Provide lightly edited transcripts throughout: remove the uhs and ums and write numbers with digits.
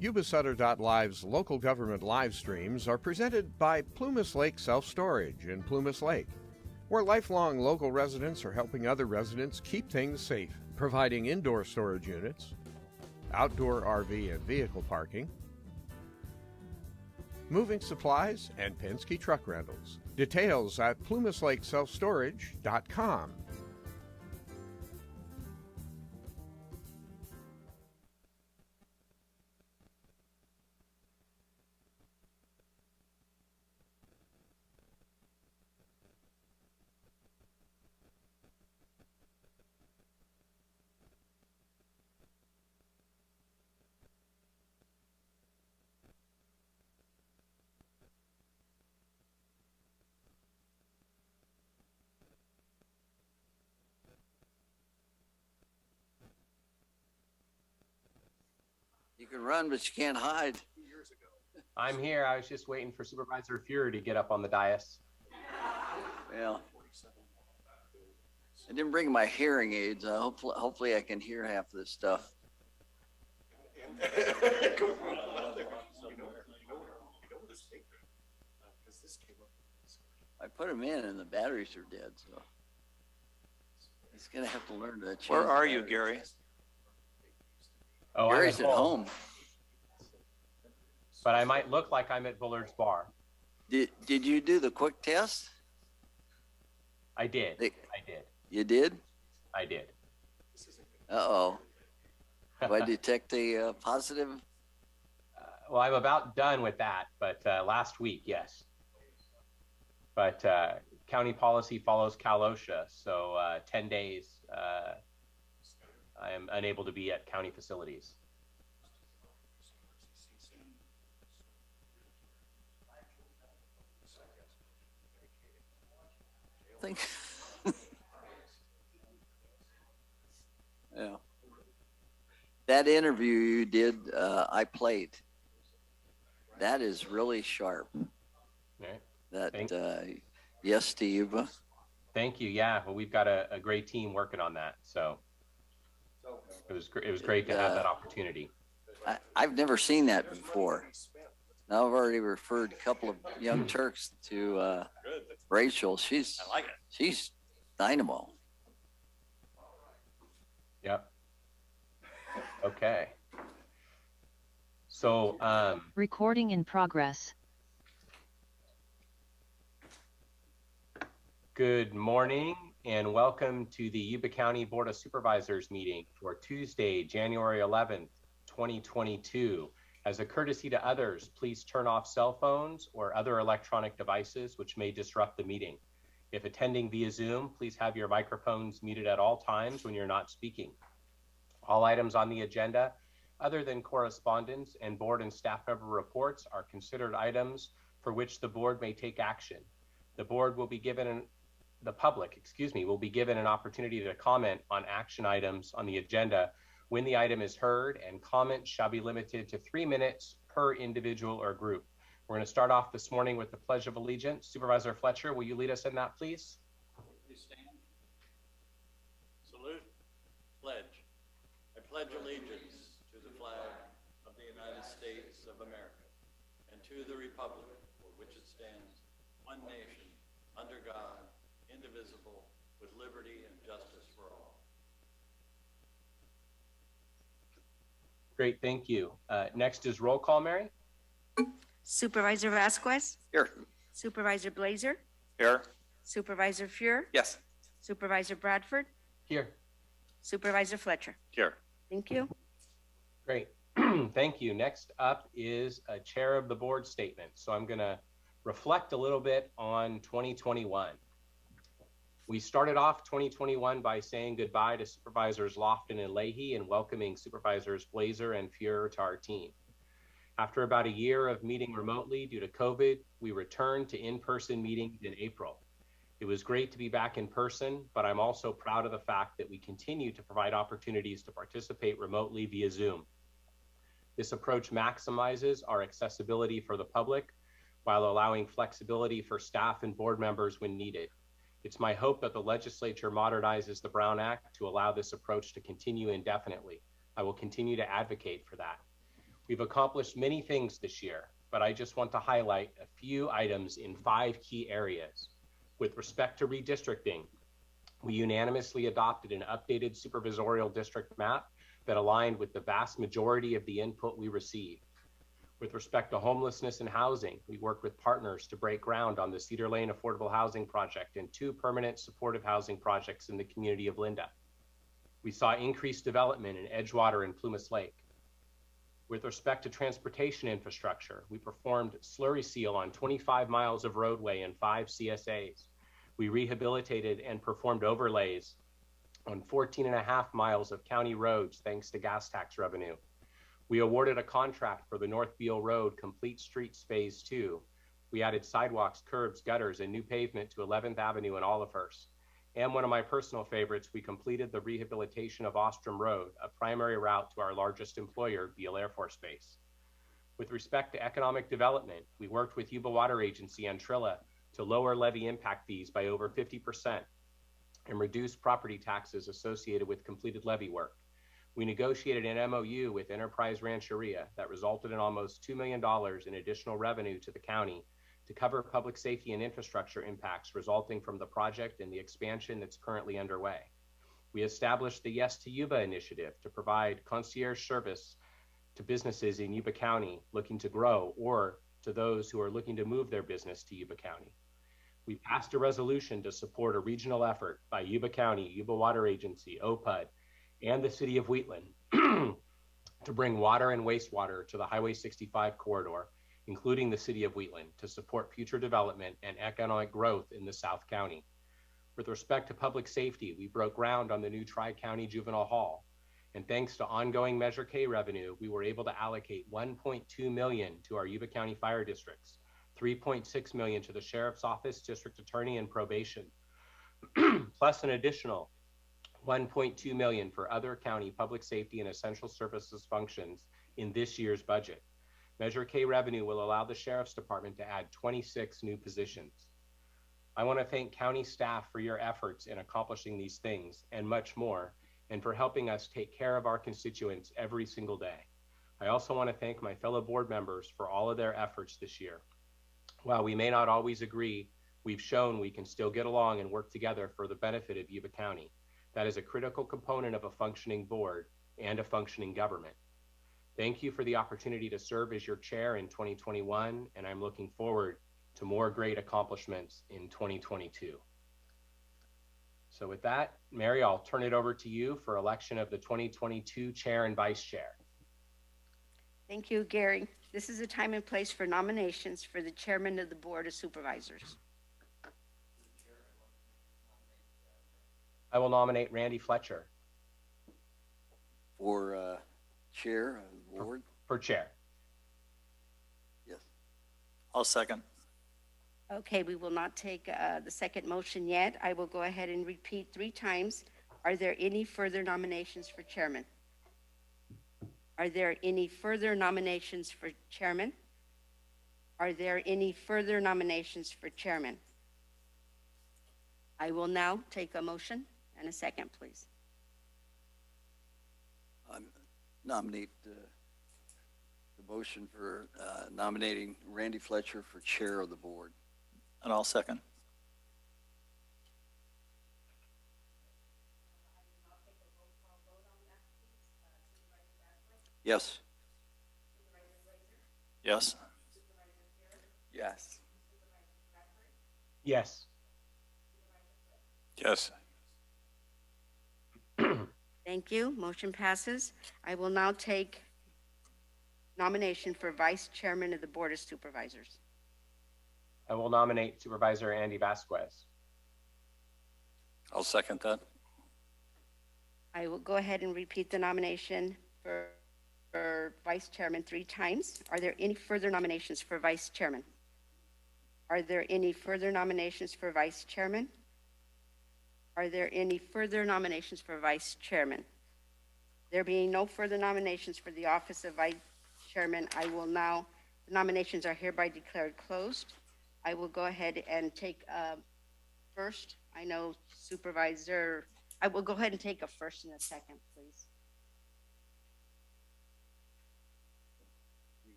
Yuba-Sutter.live's local government live streams are presented by Plumas Lake Self-Storage in Plumas Lake, where lifelong local residents are helping other residents keep things safe, providing indoor storage units, outdoor RV and vehicle parking, moving supplies, and Penske truck rentals. Details at plumaslakeselfstorage.com. You can run, but you can't hide. I'm here. I was just waiting for Supervisor Fuhrer to get up on the dais. Well, I didn't bring my hearing aids. Hopefully I can hear half of this stuff. I put them in and the batteries are dead, so he's gonna have to learn to change. Where are you, Gary? Oh, Gary's at home. But I might look like I'm at Bullard's Bar. Did you do the quick test? I did. I did. You did? I did. Uh-oh. Do I detect a positive? Well, I'm about done with that, but last week, yes. But county policy follows CalOSHA, so 10 days I am unable to be at county facilities. Think. Yeah. That interview you did, I played. That is really sharp. Right. That yes to Yuba. Thank you. Yeah. Well, we've got a great team working on that. So it was great to have that opportunity. I've never seen that before. Now I've already referred a couple of young Turks to Rachel. She's dynamo. Yep. Okay. So recording in progress. Good morning and welcome to the Yuba County Board of Supervisors meeting for Tuesday, January 11th, 2022. As a courtesy to others, please turn off cell phones or other electronic devices which may disrupt the meeting. If attending via Zoom, please have your microphones muted at all times when you're not speaking. All items on the agenda, other than correspondence and board and staff member reports, are considered items for which the board may take action. The board will be given the public will be given an opportunity to comment on action items on the agenda when the item is heard, and comments shall be limited to 3 minutes per individual or group. We're going to start off this morning with the Pledge of Allegiance. Supervisor Fletcher, will you lead us in that, please? Please stand. Salute. Pledge. I pledge allegiance to the flag of the United States of America and to the republic for which it stands, one nation, under God, indivisible, with liberty and justice for all. Great, thank you. Next is roll call, Mary. Supervisor Vasquez, Here. Supervisor Blazer, Here. Supervisor Fuhrer, Yes. Supervisor Bradford, Here. Supervisor Fletcher. Here. Thank you. Great, thank you. Next up is a chair of the board statement. So I'm gonna reflect a little bit on 2021. We started off 2021 by saying goodbye to Supervisors Lofton and Leahy and welcoming Supervisors Blazer and Fuhrer to our team. After about a year of meeting remotely due to COVID, we returned to in-person meetings in April. It was great to be back in person, but I'm also proud of the fact that we continue to provide opportunities to participate remotely via Zoom. This approach maximizes our accessibility for the public while allowing flexibility for staff and board members when needed. It's my hope that the legislature modernizes the Brown Act to allow this approach to continue indefinitely. I will continue to advocate for that. We've accomplished many things this year, but I just want to highlight a few items in 5 key areas. With respect to redistricting, we unanimously adopted an updated supervisorial district map that aligned with the vast majority of the input we received. With respect to homelessness and housing, we worked with partners to break ground on the Cedar Lane Affordable Housing Project and 2 permanent supportive housing projects in the community of Linda. We saw increased development in Edgewater and Plumas Lake. With respect to transportation infrastructure, we performed slurry seal on 25 miles of roadway and 5 CSAs. We rehabilitated and performed overlays on 14.5 miles of county roads thanks to gas tax revenue. We awarded a contract for the North Beale Road Complete Streets Phase 2. We added sidewalks, curbs, gutters, and new pavement to 11th Avenue and Olivehurst. And one of my personal favorites, we completed the rehabilitation of Ostrom Road, a primary route to our largest employer, Beale Air Force Base. With respect to economic development, we worked with Yuba Water Agency and Trilla to lower levy impact fees by over 50% and reduce property taxes associated with completed levy work. We negotiated an MOU with Enterprise Rancheria that resulted in almost $2 million in additional revenue to the county to cover public safety and infrastructure impacts resulting from the project and the expansion that's currently underway. We established the Yes to Yuba initiative to provide concierge service to businesses in Yuba County looking to grow or to those who are looking to move their business to Yuba County. We passed a resolution to support a regional effort by Yuba County, Yuba Water Agency, OPUD, and the City of Wheatland to bring water and wastewater to the Highway 65 corridor, including the City of Wheatland, to support future development and economic growth in the South County. With respect to public safety, we broke ground on the new Tri-County Juvenile Hall, and thanks to ongoing Measure K revenue, we were able to allocate $1.2 million to our Yuba County fire districts, $3.6 million to the Sheriff's Office, District Attorney, and Probation, plus an additional $1.2 million for other county public safety and essential services functions in this year's budget. Measure K revenue will allow the Sheriff's Department to add 26 new positions. I want to thank county staff for your efforts in accomplishing these things and much more, and for helping us take care of our constituents every single day. I also want to thank my fellow board members for all of their efforts this year. While we may not always agree, we've shown we can still get along and work together for the benefit of Yuba County. That is a critical component of a functioning board and a functioning government. Thank you for the opportunity to serve as your chair in 2021, and I'm looking forward to more great accomplishments in 2022. So with that, Mary, I'll turn it over to you for election of the 2022 chair and vice chair. Thank you, Gary. This is a time and place for nominations for the chairman of the Board of Supervisors. I will nominate Randy Fletcher For chair of the board? for chair. Yes. I'll second. Okay, we will not take the second motion yet. I will go ahead and repeat 3 times. Are there any further nominations for chairman? Are there any further nominations for chairman? Are there any further nominations for chairman? I will now take a motion and a second, please. Nominate the motion for nominating Randy Fletcher for chair of the board. And I'll second. Yes. Yes. Yes. Yes. Yes. Thank you. Motion passes. I will now take nomination for vice chairman of the Board of Supervisors. I will nominate Supervisor Andy Vasquez. I'll second that. I will go ahead and repeat the nomination for vice chairman 3 times. Are there any further nominations for vice chairman? Are there any further nominations for vice chairman? Are there any further nominations for vice chairman? There being no further nominations for the office of vice chairman, I will now, the nominations are hereby declared closed. I will go ahead and take first. I know Supervisor, I will go ahead and take a first and a second, please.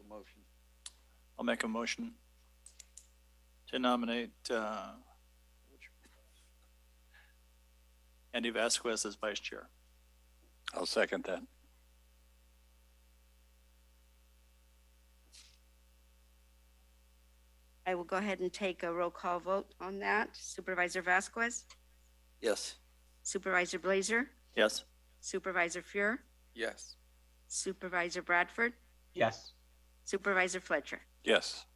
a motion. I'll make a motion to nominate Andy Vasquez as vice chair. I'll second that. I will go ahead and take a roll call vote on that. Supervisor Vasquez, Yes. Supervisor Blazer, Yes. Supervisor Fuhr, Yes. Supervisor Bradford, Yes. Supervisor Fletcher. Yes.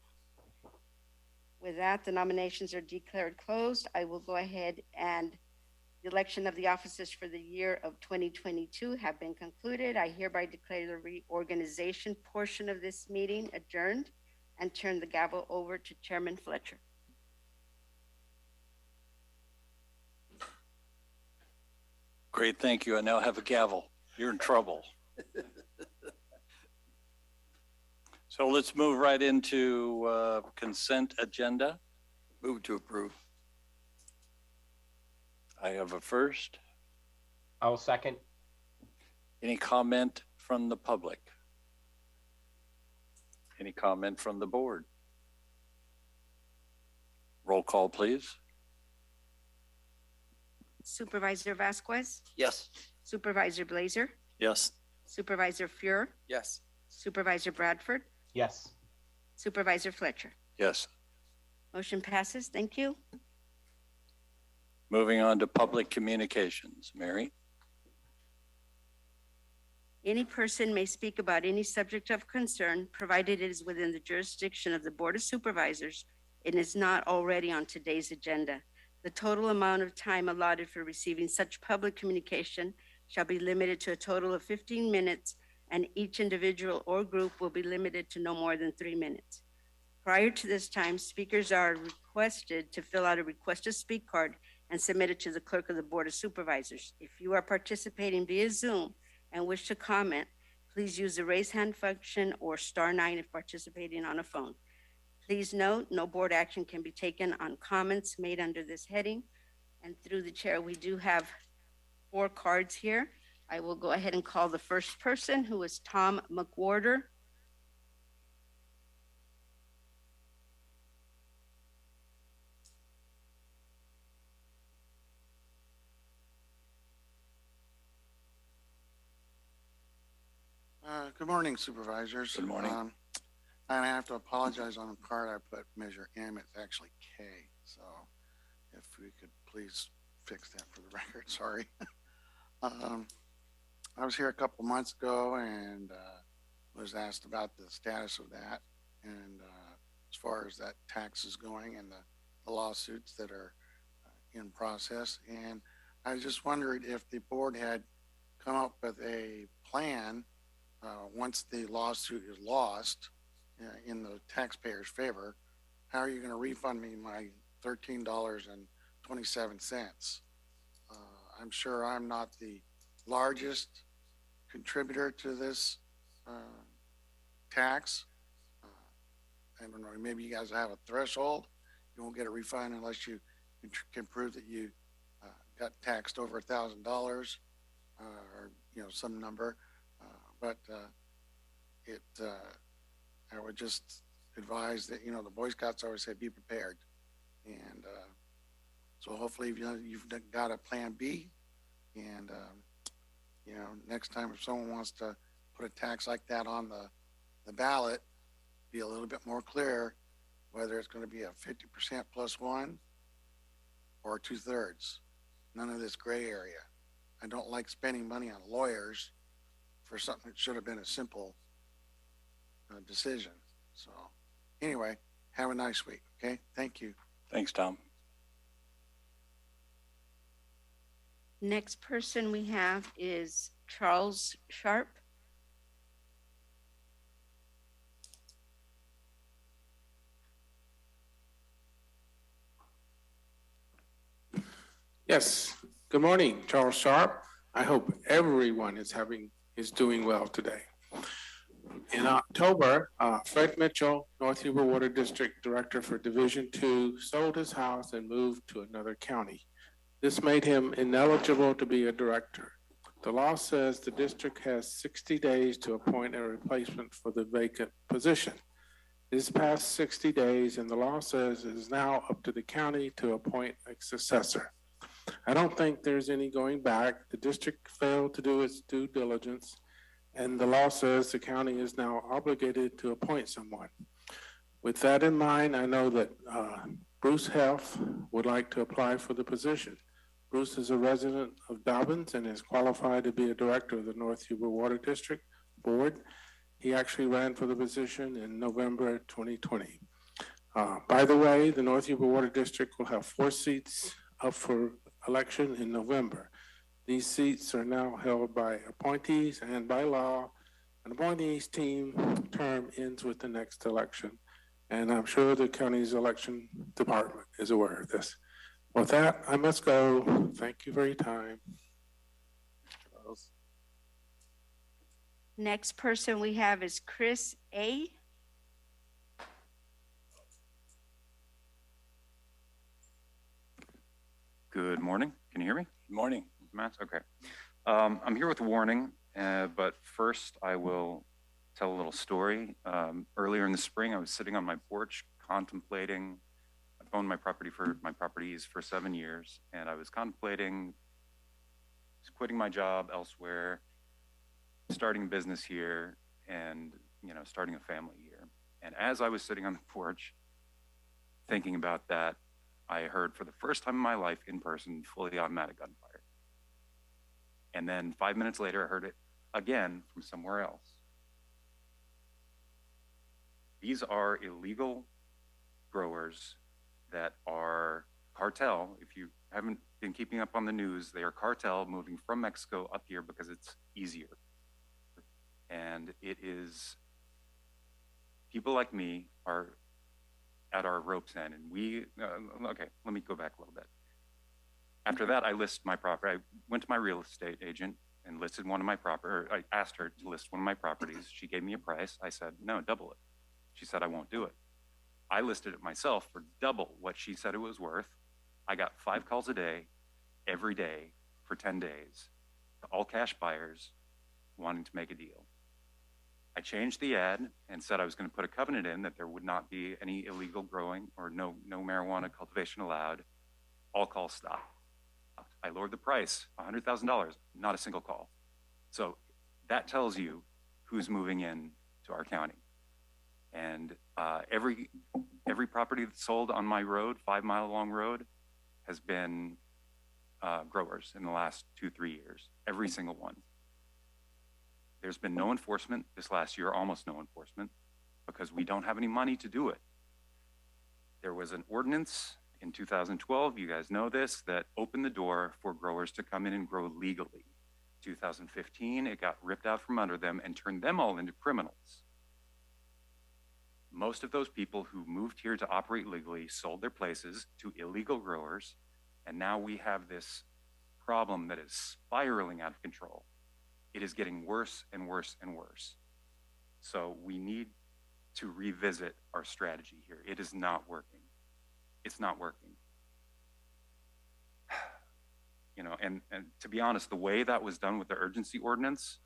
With that, the nominations are declared closed. I will go ahead and the election of the officers for the year of 2022 have been concluded. I hereby declare the reorganization portion of this meeting adjourned and turn the gavel over to Chairman Fletcher. Great, thank you. I now have a gavel. You're in trouble. So let's move right into consent agenda. Move to approve. I have a first. I will second. Any comment from the public? Any comment from the board? Roll call, please. Supervisor Vasquez, Yes. Supervisor Blazer, Yes. Supervisor Fuhr, Yes. Supervisor Bradford, Yes. Supervisor Fletcher. Yes. Motion passes. Thank you. Moving on to public communications. Mary? Any person may speak about any subject of concern, provided it is within the jurisdiction of the Board of Supervisors and is not already on today's agenda. The total amount of time allotted for receiving such public communication shall be limited to a total of 15 minutes, and each individual or group will be limited to no more than 3 minutes. Prior to this time, speakers are requested to fill out a request to speak card and submit it to the clerk of the Board of Supervisors. If you are participating via Zoom and wish to comment, please use the raise hand function or *9 if participating on a phone. Please note, no board action can be taken on comments made under this heading. And through the chair, we do have 4 cards here. I will go ahead and call the first person, who is Tom McWhorter. Good morning, Supervisors. Good morning. And I have to apologize on the card. I put measure M, it's actually K. So if we could please fix that for the record, sorry. I was here a couple months ago and was asked about the status of that. And as far as that tax is going and the lawsuits that are in process. And I just wondered if the board had come up with a plan once the lawsuit is lost in the taxpayer's favor. How are you going to refund me my $13.27? I'm sure I'm not the largest contributor to this tax. I don't know, maybe you guys have a threshold. You won't get a refund unless you can prove that you got taxed over $1,000 or some number. But I would just advise that, the Boy Scouts always say be prepared. And so hopefully you've got a plan B. And, next time if someone wants to put a tax like that on the ballot, be a little bit more clear whether it's going to be a 50% plus 1 or 2/3. None of this gray area. I don't like spending money on lawyers for something that should have been a simple decision. So anyway, have a nice week. Okay. Thank you. Thanks, Tom. Next person we have is Charles Sharp. Yes. Good morning, Charles Sharp. I hope everyone is doing well today. In October, Fred Mitchell, North Yuba Water District Director for Division 2, sold his house and moved to another county. This made him ineligible to be a director. The law says the district has 60 days to appoint a replacement for the vacant position. This past 60 days, and the law says it is now up to the county to appoint a successor. I don't think there's any going back. The district failed to do its due diligence, and the law says the county is now obligated to appoint someone. With that in mind, I know that Bruce Health would like to apply for the position. Bruce is a resident of Dobbins and is qualified to be a director of the North Yuba Water District Board. He actually ran for the position in November 2020. By the way, the North Yuba Water District will have 4 seats up for election in November. These seats are now held by appointees, and by law, an appointee's term ends with the next election. And I'm sure the county's election department is aware of this. With that, I must go. Thank you for your time. Next person we have is Chris A. Good morning. Can you hear me? Good morning. Matt? Okay. I'm here with a warning, but first I will tell a little story. Earlier in the spring, I was sitting on my porch contemplating. I've owned my properties for 7 years, and I was contemplating quitting my job elsewhere, starting a business here, and starting a family here. And as I was sitting on the porch thinking about that, I heard for the first time in my life in person fully automatic gunfire. And then 5 minutes later, I heard it again from somewhere else. These are illegal growers that are cartel. If you haven't been keeping up on the news, they are cartel moving from Mexico up here because it's easier. And it is, people like me are at our rope's end, and okay, let me go back a little bit. After that, I list my property. I went to my real estate agent and listed one of my properties. I asked her to list one of my properties. She gave me a price. I said, no, double it. She said, I won't do it. I listed it myself for double what she said it was worth. I got 5 calls a day, every day, for 10 days, all cash buyers wanting to make a deal. I changed the ad and said I was going to put a covenant in that there would not be any illegal growing or no marijuana cultivation allowed. All calls stopped. I lowered the price, $100,000, not a single call. So that tells you who's moving in to our county. And every property that's sold on my road, 5-mile long road, has been growers in the last 2-3 years, every single one. There's been no enforcement this last year, almost no enforcement, because we don't have any money to do it. There was an ordinance in 2012, you guys know this, that opened the door for growers to come in and grow legally. 2015, it got ripped out from under them and turned them all into criminals. Most of those people who moved here to operate legally sold their places to illegal growers, and now we have this problem that is spiraling out of control. It is getting worse and worse and worse. So we need to revisit our strategy here. It is not working. It's not working. And to be honest, the way that was done with the urgency ordinance,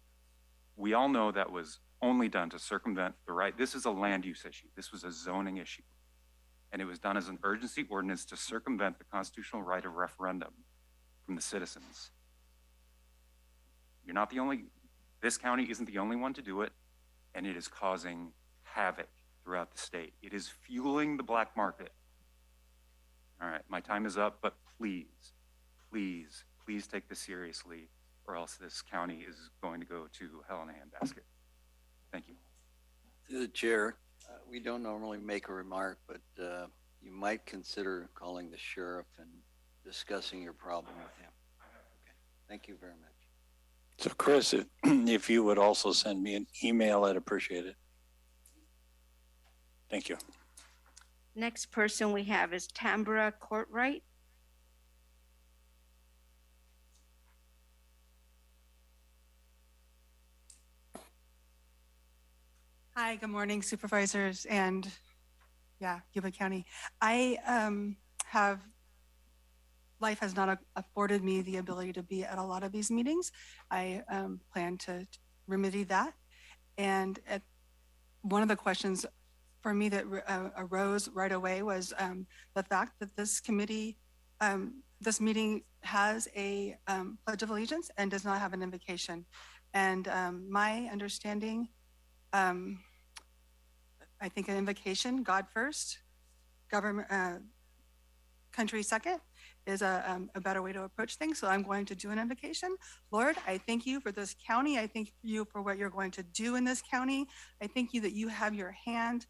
we all know that was only done to circumvent the right. This is a land use issue. This was a zoning issue. And it was done as an urgency ordinance to circumvent the constitutional right of referendum from the citizens. You're not the only, this county isn't the only one to do it, and it is causing havoc throughout the state. It is fueling the black market. All right, my time is up, but please, please, please take this seriously, or else this county is going to go to hell in a handbasket. Thank you. To the chair, we don't normally make a remark, but you might consider calling the sheriff and discussing your problem with him. Okay. Thank you very much. So Chris, if you would also send me an email, I'd appreciate it. Thank you. Next person we have is Tambra Courtwright. Hi, good morning, supervisors and Yuba County. I have life has not afforded me the ability to be at a lot of these meetings. I plan to remedy that. And one of the questions for me that arose right away was the fact that this committee, this meeting has a Pledge of Allegiance and does not have an invocation. And my understanding, I think an invocation, God first, government, country second, is a better way to approach things. So I'm going to do an invocation. Lord, I thank you for this county. I thank you for what you're going to do in this county. I thank you that you have your hand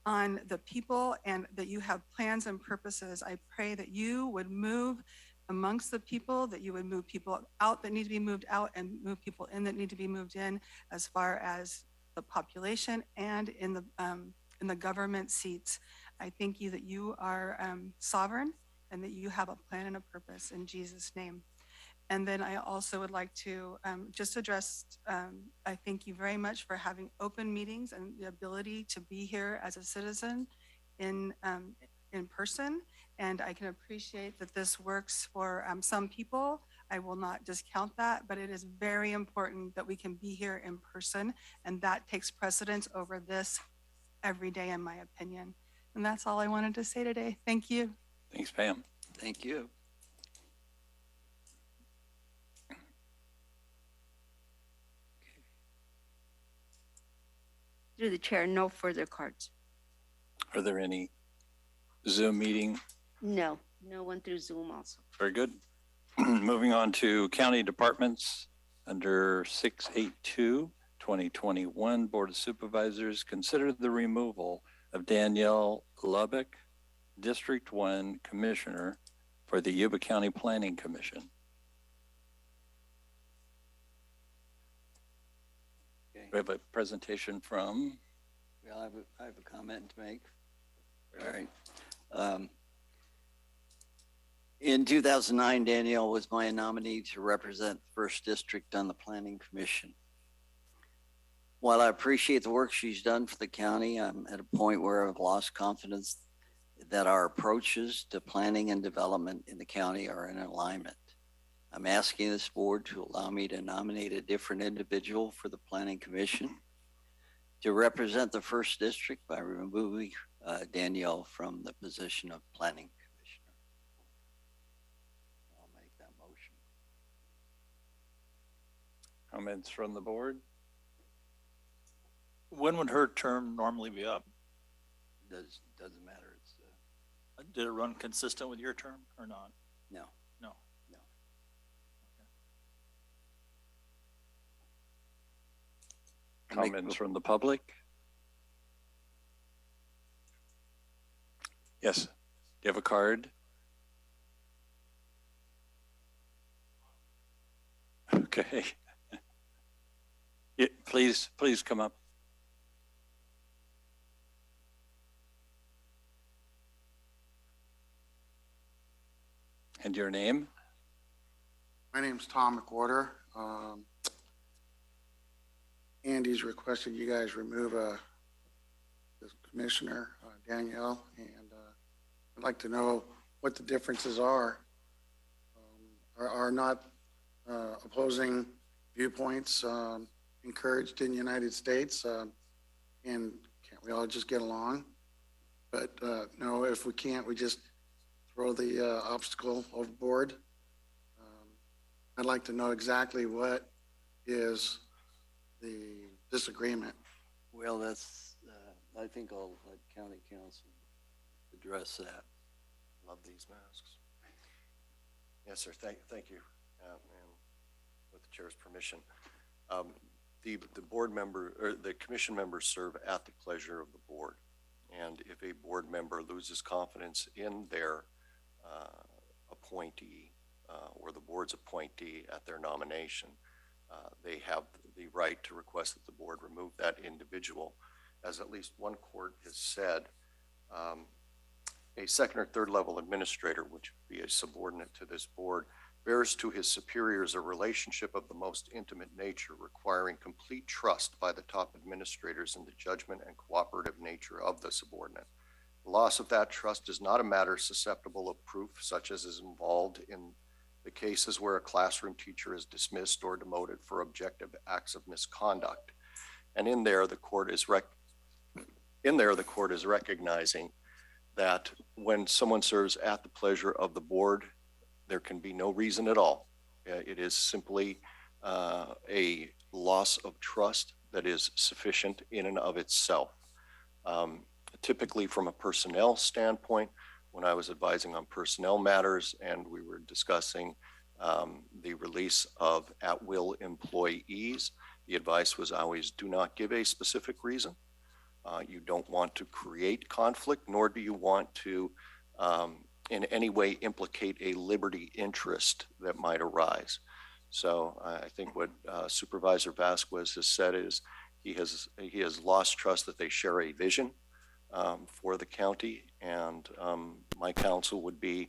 on the people and that you have plans and purposes. I pray that you would move amongst the people, that you would move people out that need to be moved out and move people in that need to be moved in, as far as the population and in the government seats. I thank you that you are sovereign and that you have a plan and a purpose, in Jesus' name. And then I also would like to just address, I thank you very much for having open meetings and the ability to be here as a citizen in person. And I can appreciate that this works for some people. I will not discount that, but it is very important that we can be here in person, and that takes precedence over this every day, in my opinion. And that's all I wanted to say today. Thank you. Thanks, Pam. Thank you. Through the chair, no further cards. Are there any Zoom meeting? No, no one through Zoom also. Very good. Moving on to county departments under 682, 2021 Board of Supervisors, consider the removal of Danielle Lubbock, District 1 Commissioner for the Yuba County Planning Commission. Okay. We have a presentation from. Well, I have a comment to make. All right. In 2009, Danielle was my nominee to represent the 1st District on the Planning Commission. While I appreciate the work she's done for the county, I'm at a point where I've lost confidence that our approaches to planning and development in the county are in alignment. I'm asking this board to allow me to nominate a different individual for the Planning Commission to represent the 1st District by removing Danielle from the position of Planning Commissioner. I'll make that motion. Comments from the board? When would her term normally be up? Doesn't matter. It's Did it run consistent with your term or not? no. No. Comments from the public? Yes. Do you have a card? Okay. Yeah, please come up. And your name? My name's Tom McWhorter. Andy's requested you guys remove the commissioner, Danielle, and I'd like to know what the differences are. Are not opposing viewpoints encouraged in the United States? And can't we all just get along? But no, if we can't, we just throw the obstacle overboard. I'd like to know exactly what is the disagreement. Well, that's, I think I'll let County Council address that. Love these masks. Yes, sir. Thank you. And with the chair's permission, the board member or the commission members serve at the pleasure of the board. And if a board member loses confidence in their appointee or the board's appointee at their nomination, they have the right to request that the board remove that individual. As at least one court has said, a 2nd or 3rd level administrator, which would be a subordinate to this board, bears to his superiors a relationship of the most intimate nature, requiring complete trust by the top administrators in the judgment and cooperative nature of the subordinate. Loss of that trust is not a matter susceptible of proof, such as is involved in the cases where a classroom teacher is dismissed or demoted for objective acts of misconduct. And in there, the court is recognizing that when someone serves at the pleasure of the board, there can be no reason at all. It is simply a loss of trust that is sufficient in and of itself. Typically from a personnel standpoint, when I was advising on personnel matters and we were discussing the release of at-will employees, the advice was always do not give a specific reason. You don't want to create conflict, nor do you want to in any way implicate a liberty interest that might arise. So I think what Supervisor Vasquez has said is he has lost trust that they share a vision for the county, and my counsel would be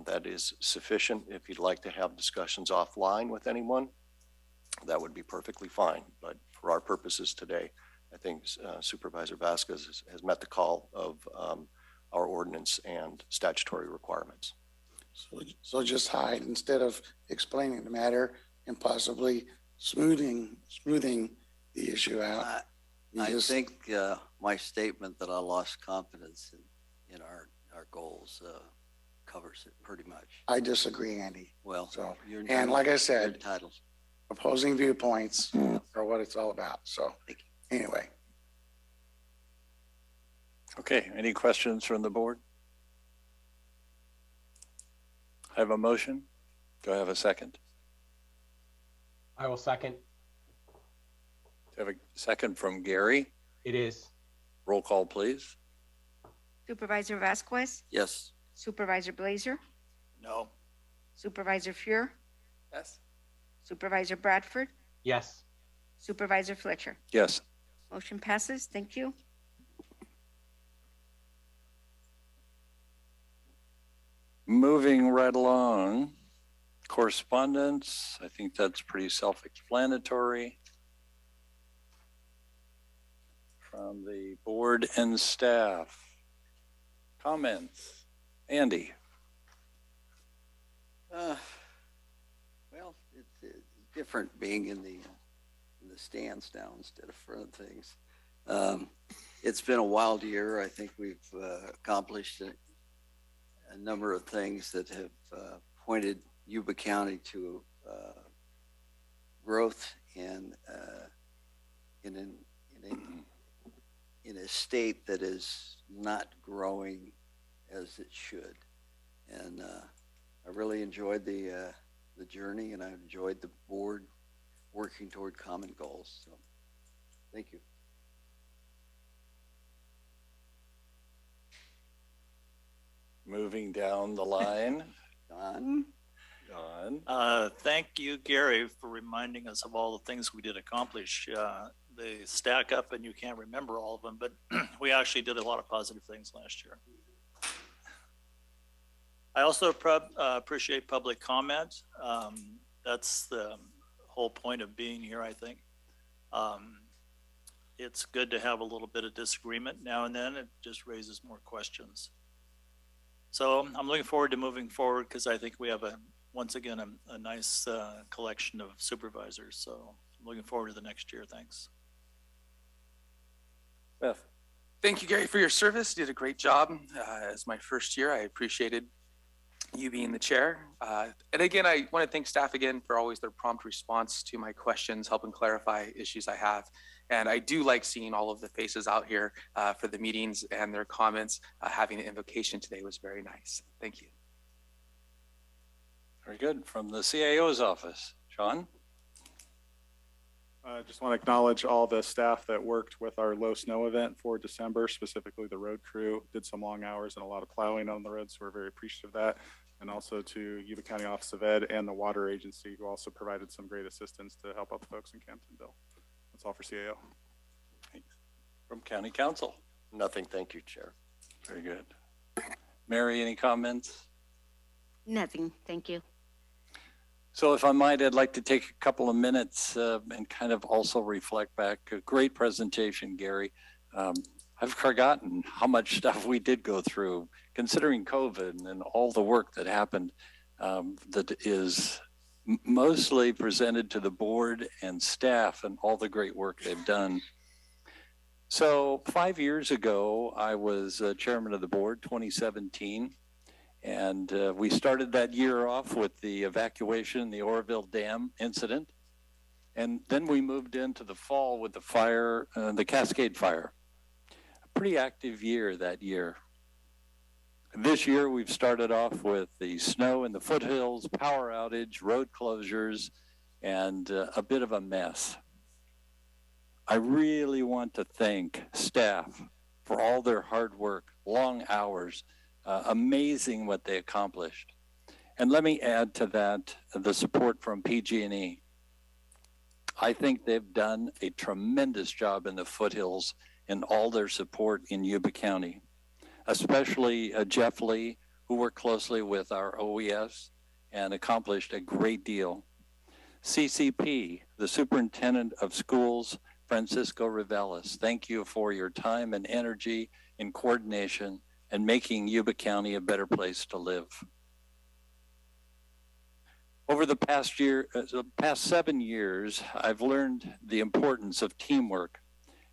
that is sufficient. If you'd like to have discussions offline with anyone, that would be perfectly fine. But for our purposes today, I think Supervisor Vasquez has met the call of our ordinance and statutory requirements. So just hide instead of explaining the matter and possibly smoothing the issue out. I think my statement that I lost confidence in our goals covers it pretty much. I disagree, Andy. Well, so and like I said, entitled. Opposing viewpoints are what it's all about. So anyway. Okay, any questions from the board? I have a motion. Do I have a second? I will second. Do I have a second from Gary? It is. Roll call, please. Supervisor Vasquez, Yes. Supervisor Blazer, No. Supervisor Fuhr, Yes. Supervisor Bradford, Yes. Supervisor Fletcher. Yes. Motion passes. Thank you. Moving right along, correspondence. I think that's pretty self-explanatory. From the board and staff. Comments? Andy? Well, it's different being in the stands now instead of front of things. It's been a wild year. I think we've accomplished a number of things that have pointed Yuba County to growth and in a state that is not growing as it should. And I really enjoyed the journey, and I enjoyed the board working toward common goals. So thank you. Moving down the line. Don? Thank you, Gary, for reminding us of all the things we did accomplish. They stack up and you can't remember all of them, but we actually did a lot of positive things last year. I also appreciate public comment. That's the whole point of being here, I think. It's good to have a little bit of disagreement now and then. It just raises more questions. So I'm looking forward to moving forward because I think we have once again, a nice collection of supervisors. So I'm looking forward to the next year. Thanks. Beth. Thank you, Gary, for your service. You did a great job. As my first year, I appreciated you being the chair. And again, I want to thank staff again for always their prompt response to my questions, helping clarify issues I have. And I do like seeing all of the faces out here for the meetings and their comments. Having an invocation today was very nice. Thank you. Very good. From the CAO's office, Sean? I just want to acknowledge all the staff that worked with our low snow event for December, specifically the road crew, did some long hours and a lot of plowing on the roads, so we're very appreciative of that. And also to Yuba County Office of Ed and the Water Agency, who also provided some great assistance to help out the folks in Camptonville. That's all for CAO. Thanks. From County Council? Nothing, thank you, Chair. Very good. Mary, any comments? Nothing. Thank you. So if I might, I'd like to take a couple of minutes and kind of also reflect back. A great presentation, Gary. I've forgotten how much stuff we did go through, considering COVID and all the work that happened, that is mostly presented to the board and staff and all the great work they've done. So 5 years ago, I was chairman of the board, 2017, and we started that year off with the evacuation, the Oroville Dam incident. And then we moved into the fall with the fire, the Cascade Fire. A pretty active year that year. This year, we've started off with the snow in the foothills, power outage, road closures, and a bit of a mess. I really want to thank staff for all their hard work, long hours, amazing what they accomplished. And let me add to that the support from PG&E. I think they've done a tremendous job in the foothills and all their support in Yuba County. Especially Jeff Lee, who worked closely with our OES and accomplished a great deal. CCP, the Superintendent of Schools, Francisco Rivelis, thank you for your time and energy in coordination and making Yuba County a better place to live. Over the past 7 years, I've learned the importance of teamwork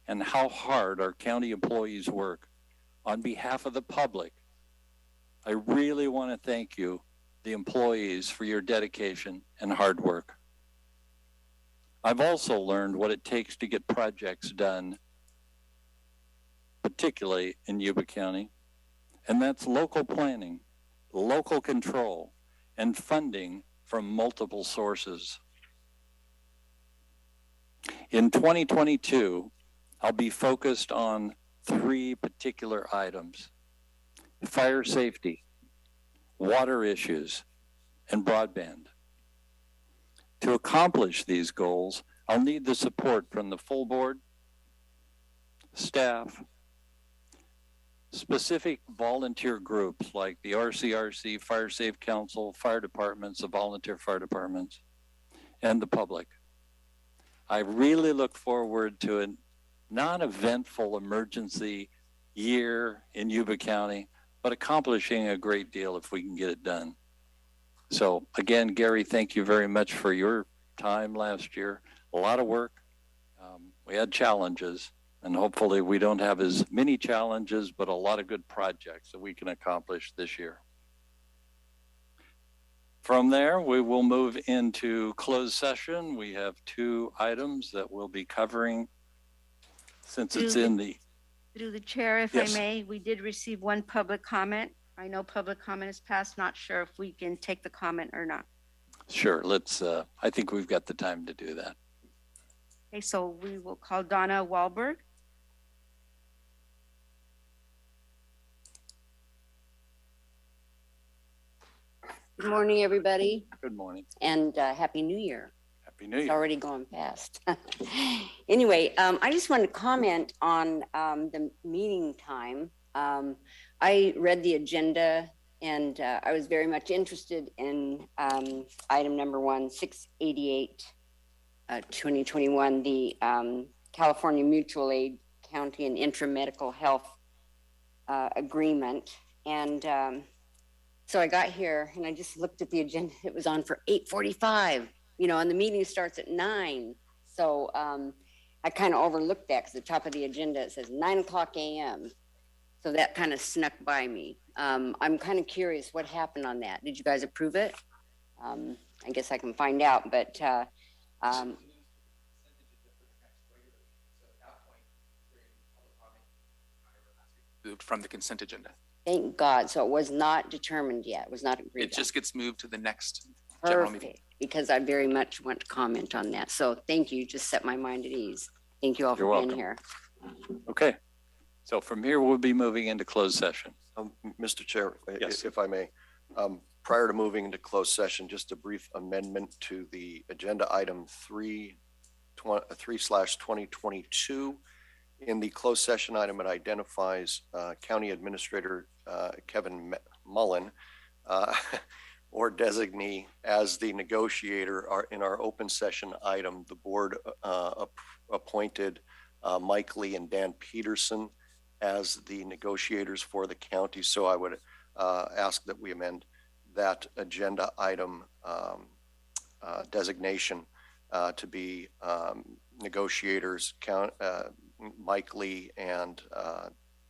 and how hard our county employees work. On behalf of the public, I really want to thank you, the employees, for your dedication and hard work. I've also learned what it takes to get projects done, particularly in Yuba County, and that's local planning, local control, and funding from multiple sources. In 2022, I'll be focused on 3 particular items: fire safety, water issues, and broadband. To accomplish these goals, I'll need the support from the full board, staff, specific volunteer groups like the RCRC, Fire Safe Council, fire departments, the volunteer fire departments, and the public. I really look forward to a non-eventful emergency year in Yuba County, but accomplishing a great deal if we can get it done. So again, Gary, thank you very much for your time last year. A lot of work. We had challenges, and hopefully we don't have as many challenges, but a lot of good projects that we can accomplish this year. From there, we will move into closed session. We have 2 items that we'll be covering since it's in the... Through the chair, if Yes. I may, we did receive 1 public comment. I know public comment is passed, not sure if we can take the comment or not. Sure, let's, I think we've got the time to do that. Okay, so we will call Donna Wahlberg. Good morning, everybody, Good morning. and Happy New Year. Happy New It's Year. already gone past. Anyway, I just wanted to comment on the meeting time. I read the agenda and I was very much interested in item number 1, 688, 2021, the California Mutual Aid County and Intramedical Health Agreement. And so I got here and I just looked at the agenda. It was on for 8:45, you know, and the meeting starts at 9. So I kind of overlooked that because the top of the agenda, it says 9:00 a.m. So that kind of snuck by me. I'm kind of curious what happened on that. Did you guys approve it? I guess I can find out, but from the consent agenda. thank God. So it was not determined yet. It was not agreed It just gets moved to the next on. general meeting. Perfect, because I very much want to comment on that. So thank you. Just set my mind at ease. Thank you all You're for being welcome. here. Okay, so from here, we'll be moving into closed session. Mr. Chair, Yes. if I may, prior to moving into closed session, just a brief amendment to the agenda item 3/2022. In the closed session item, it identifies County Administrator Kevin Mullen or designee as the negotiator. In our open session item, the board appointed Mike Lee and Dan Peterson as the negotiators for the county. So I would ask that we amend that agenda item designation to be negotiators, Mike Lee and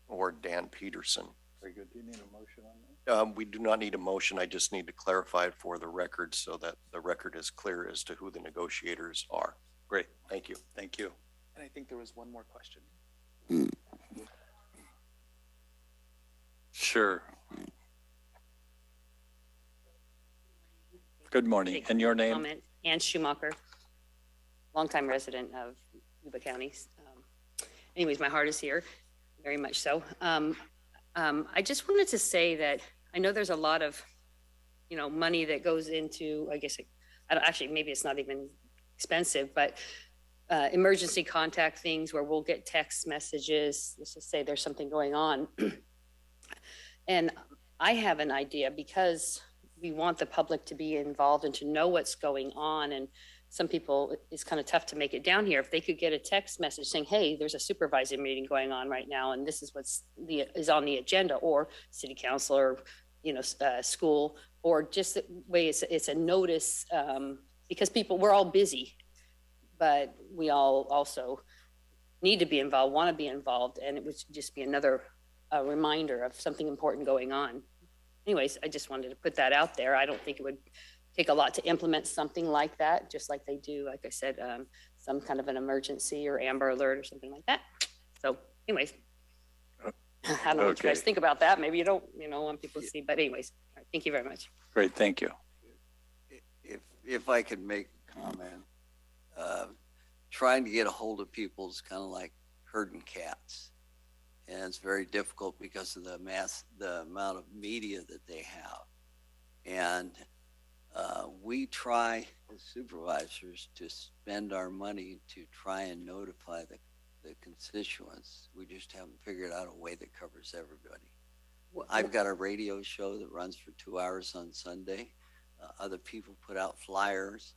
or Dan Peterson. Very good. Do you need a motion on that? We do not need a motion. I just need to clarify it for the record so that the record is clear as to who the negotiators are. Great. Thank you. Thank you. And I think there was one more question. Sure. Good morning. And your name? Comment. Ann Schumacher, longtime resident of Yuba County. Anyways, my heart is here, very much so. I just wanted to say that I know there's a lot of, money that goes into, I guess, actually, maybe it's not even expensive, but emergency contact things where we'll get text messages. Let's just say there's something going on. And I have an idea, because we want the public to be involved and to know what's going on. And some people, it's kind of tough to make it down here. If they could get a text message saying, hey, there's a supervisor meeting going on right now, and this is is on the agenda, or city council, or, school, or just the way it's a notice, because we're all busy, but we all also need to be involved, want to be involved. And it would just be another reminder of something important going on. Anyways, I just wanted to put that out there. I don't think it would take a lot to implement something like that, just like they do, like I said, some kind of an emergency or Amber Alert or something like that. So anyways, I don't know what you guys think about that. Maybe you don't, want people to see, but anyways, all right, thank you very much. Great, thank you. If I could make a comment, trying to get a hold of people is kind of like herding cats. And it's very difficult because of the amount of media that they have. And we try as supervisors to spend our money to try and notify the constituents. We just haven't figured out a way that covers everybody. I've got a radio show that runs for 2 hours on Sunday. Other people put out flyers.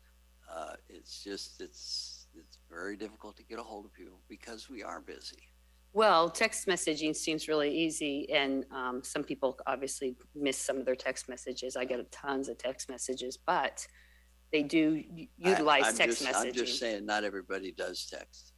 It's very difficult to get a hold of people because we are busy. Well, text messaging seems really easy, and some people obviously miss some of their text messages. I get tons of text messages, but they do utilize text messaging. I'm just saying, not everybody does text,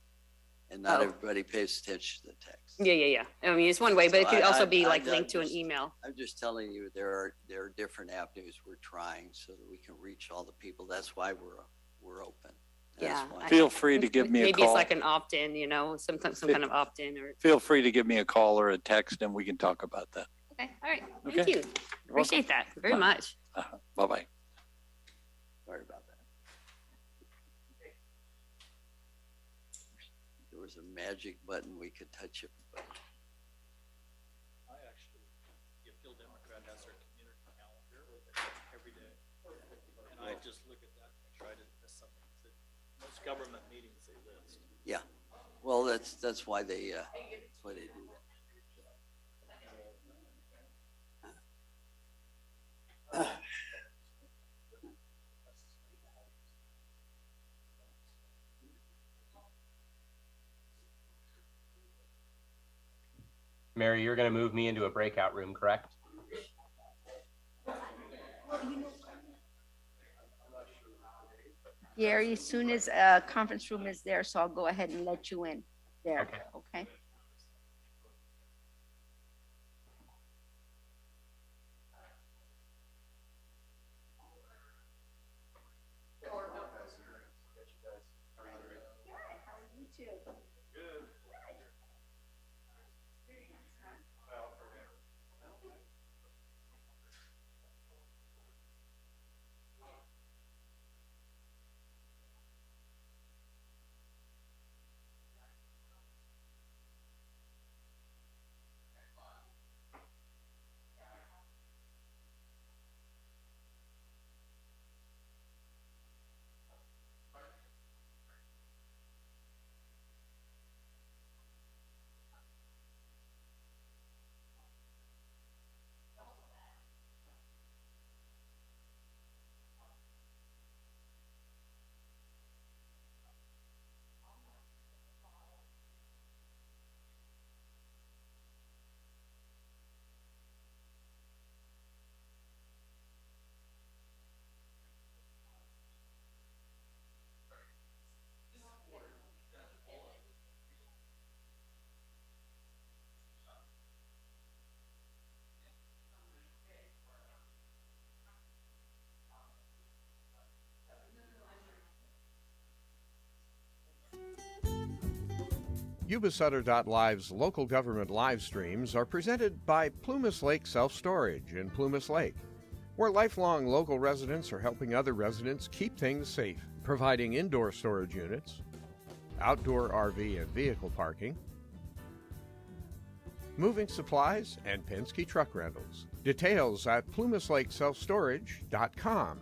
and not everybody pays attention to the text. Yeah. I mean, it's one way, but it could also be linked to an email. I'm just telling you, there are different avenues we're trying so that we can reach all the people. That's why we're open. Yeah. Feel free to give me a call. Maybe it's like an opt-in, some kind of opt-in, or. Feel free to give me a call or a text and we can talk about that. Okay, all right. Thank you. Appreciate that very much. Bye-bye. Sorry about that. There was a magic button we could touch it, but. I actually, the Appeal Democrat has their community calendar every day. And I just look at that and try to miss something. Most government meetings they list. Yeah, well, that's why they do that. Mary, you're going to move me into a breakout room, correct? Gary, as soon as a conference room is there, so I'll go ahead and let you in there. Okay. Yuba-Sutter.live's local government live streams are presented by Plumas Lake Self-Storage in Plumas Lake, where lifelong local residents are helping other residents keep things safe, providing indoor storage units, outdoor RV and vehicle parking, moving supplies, and Penske truck rentals. Details at plumaslakeselfstorage.com.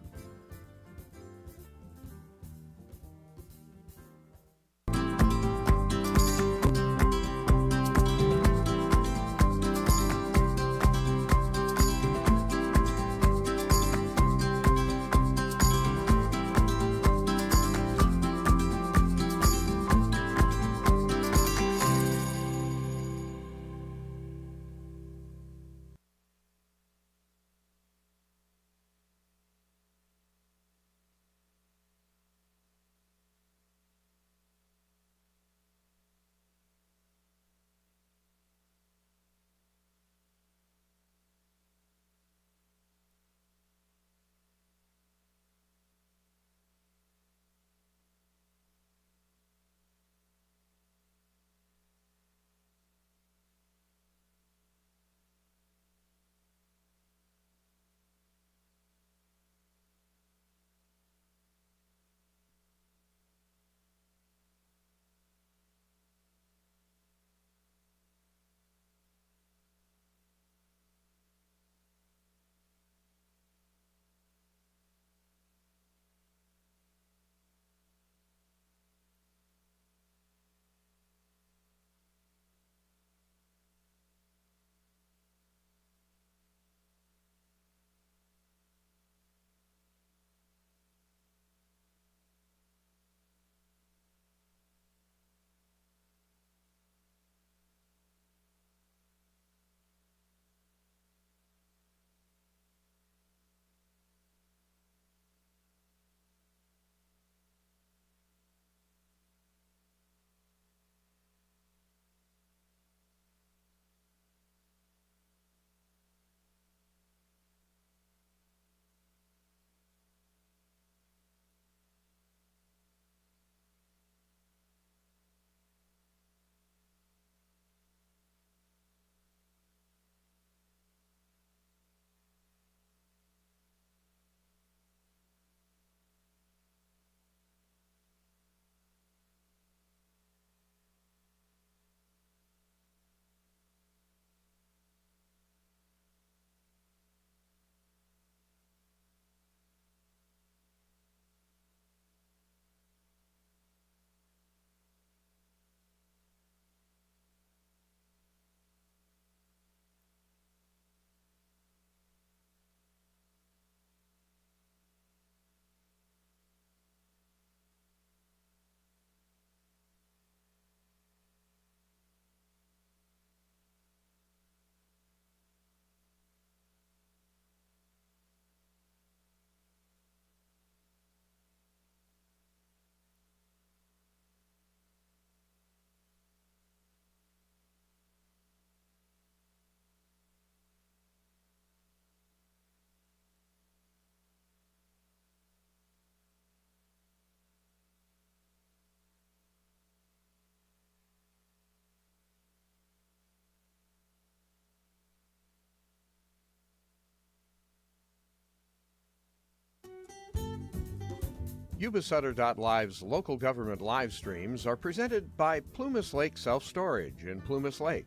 Yuba-Sutter.live's local government live streams are presented by Plumas Lake Self-Storage in Plumas Lake,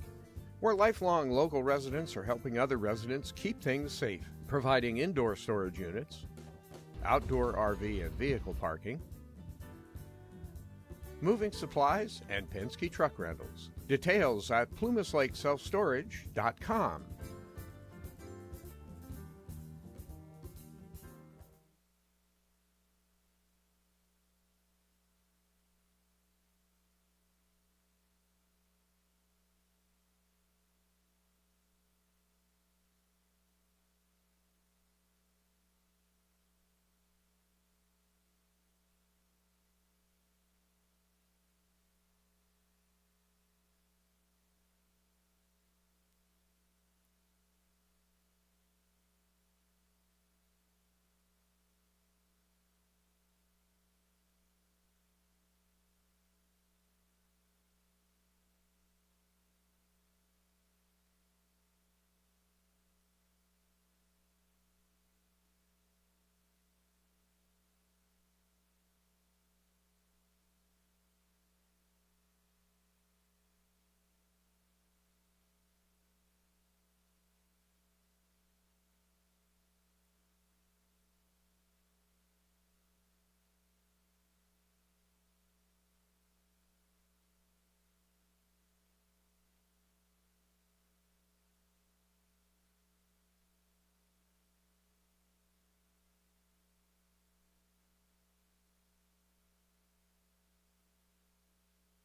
where lifelong local residents are helping other residents keep things safe, providing indoor storage units, outdoor RV and vehicle parking, moving supplies, and Penske truck rentals. Details at plumaslakeselfstorage.com.